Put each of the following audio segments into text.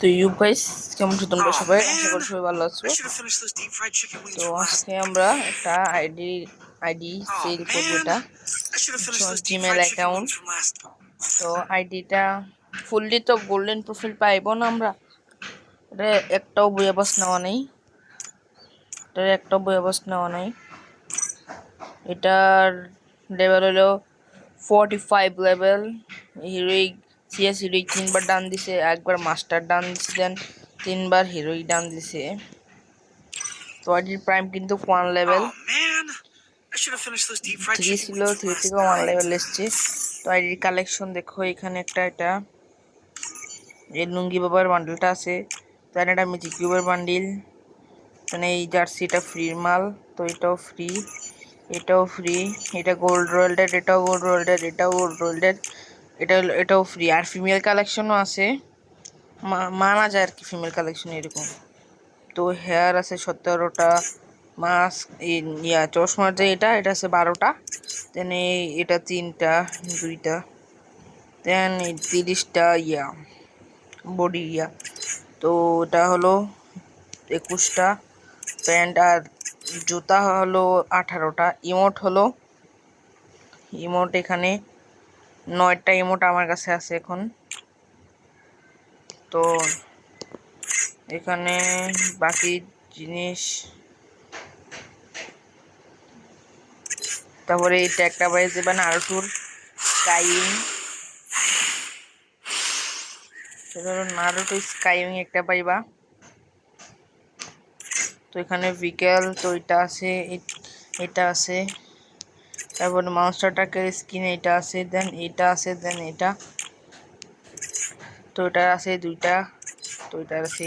তো you guys কেমন আছো তোমরা সবাই? আশা করি সবাই ভালো আছো। তো আজকে আমরা একটা আইডি সেল করব। এটা জিমেল অ্যাকাউন্ট। তো আইডিটা ফুললি তো গোল্ডেন প্রোফাইল পাইব না আমরা। এটা একটাও বইয়াবাস নেওয়া নেই। এটার লেভেল হলো 45 লেভেল। হিরোইক সিএস হিরোইক 3বার ডান দিছে, একবার মাস্টার ডান দিছে, দেন 3বার হিরোইক ডান দিছে। তো আইডির প্রাইম কিন্তু 1 লেভেল 3 ছিল, 3 থেকে 1 লেভেল এসছে। তো আইডির কালেকশন দেখো, এখানে একটা এটা এই লুঙ্গি বাবার বান্ডেলটা আছে, দেন এটা ম্যাজিক কিউবের বান্ডিল, মানে এই জার্সিটা ফ্রির মাল, তো এটাও ফ্রি, এটাও ফ্রি, এটা গোল্ড রোল্ডেড, এটাও গোল্ড রোল্ডেড, এটাও গোল্ড রোল্ডেড, এটাও ফ্রি। আর ফিমেল কালেকশনও আছে, মানা যায় আর কি ফিমেল কালেকশন এরকম। তো হেয়ার আছে 17টা, মাস্ক চশমার যে এটা আছে 12টা, দেন এটা 3টা 2টা, দেন 30টা বডি তো এটা হলো 21টা, প্যান্ট আর জুতা হলো 18টা, ইমোট এখানে 9টা ইমোট আমার কাছে আছে এখন। তো এখানে বাকি জিনিস, তারপরে এই ট্যাগটা পাই যাবেন নারুটোর স্কাইউইং, নারুটো স্কাইউইং একটা পাইবা। তো এখানে বিকেল, তো এটা আছে, এটা আছে, তারপরে মাউন্স্টার ট্রাকের স্কিন এটা আছে, দেন এটা আছে, দেন এটা, তো এটা আছে 2টা, তো এটা আছে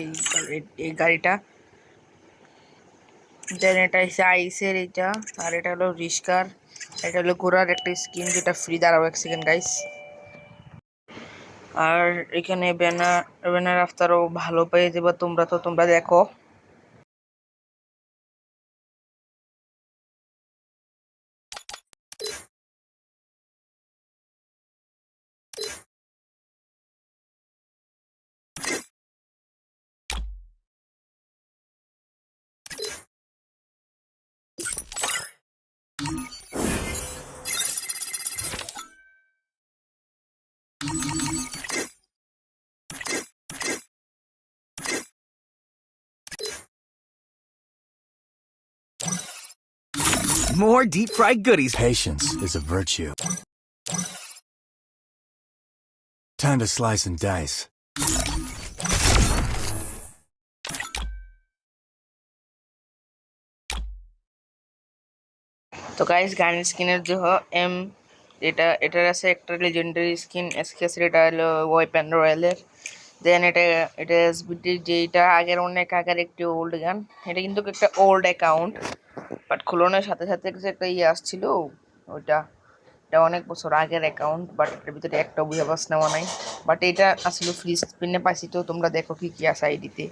এই গাড়িটা, দেন এটা হচ্ছে আইসের এটা, আর এটা হলো রিস্কার, এটা হলো ঘোড়ার একটা স্কিন যেটা ফ্রি। দাঁড়াও 1 সেকেন্ড গাইস। আর এখানে ব্যানার আফতারও ভালো পেয়ে যাবে তোমরা দেখো। More deep fried goodies. Patience is a virtue. Time to slice and dice. তো গাইস গানের স্কিনের যে এম, এটার আছে একটা লেজেন্ডারি স্কিন এসকেস, এটা হলো ওয়েপন রয়্যালের। দেন এটা এসবিটি, যেটা আগের অনেক আগের একটি ওল্ড গান। এটা কিন্তু একটা ওল্ড অ্যাকাউন্ট, বাট খোলনের সাথে সাথে যে একটা আসছিল ওইটা, এটা অনেক বছর আগের অ্যাকাউন্ট, বাট এটার ভিতরে একটা বুঝাবাস নেওয়া নাই। বাট এটা আসলে ফ্রি স্পিনে পাইছি। তো তোমরা দেখো কি কি আছে আইডিতে।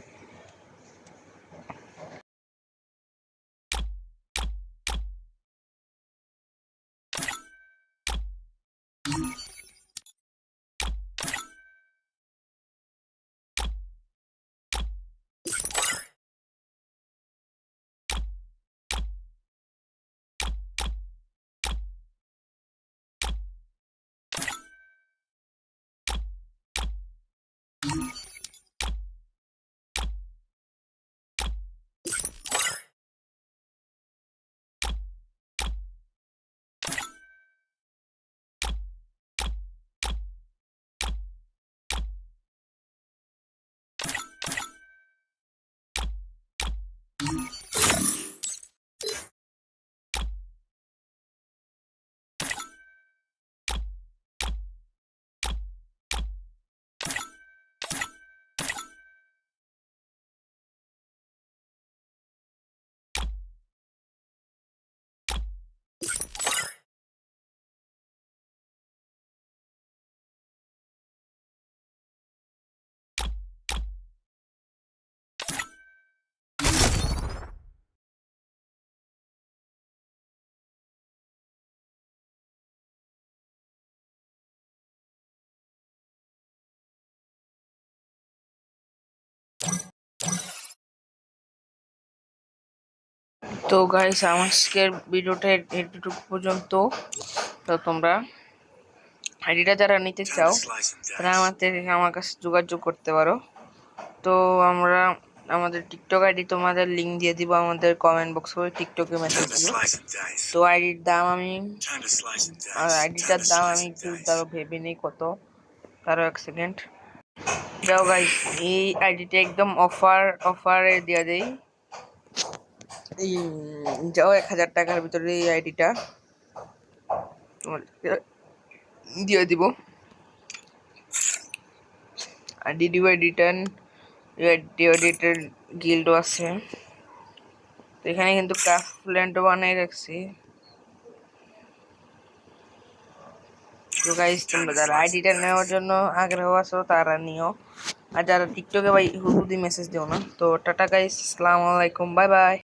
তো গাইস আজকের ভিডিওটা এটুকু পর্যন্ত। তো তোমরা আইডিটা যারা নিতে চাও তারা আমার কাছে যোগাযোগ করতে পারো। তো আমরা আমাদের টিকটক আইডি তোমাদের লিঙ্ক দিয়ে দিব আমাদের কমেন্ট বক্সে, টিকটকে মেসেজ দিও। তো আইডিটার দাম আমি একটু তারও ভেবে নিই কত, তারও 1 সেকেন্ড। যাও গাইস, এই আইডিটা একদম অফারে দেওয়া দেই। যাও 1000 টাকার ভিতরে এই আইডিটা দিয়ে দিব। আর ডিডিওয়াই রিটার্ন গিল্ডও আছে। তো এখানে কিন্তু ক্রাফটল্যান্ডও বানিয়ে রাখছি। তো গাইস তোমরা যারা আইডিটা নেওয়ার জন্য আগ্রহ আছো তারা নিও, আর যারা টিকটকে ভাই হুদি মেসেজ দিও না। তো টাটা গাইস, আসসালামু আলাইকুম, বাই বাই।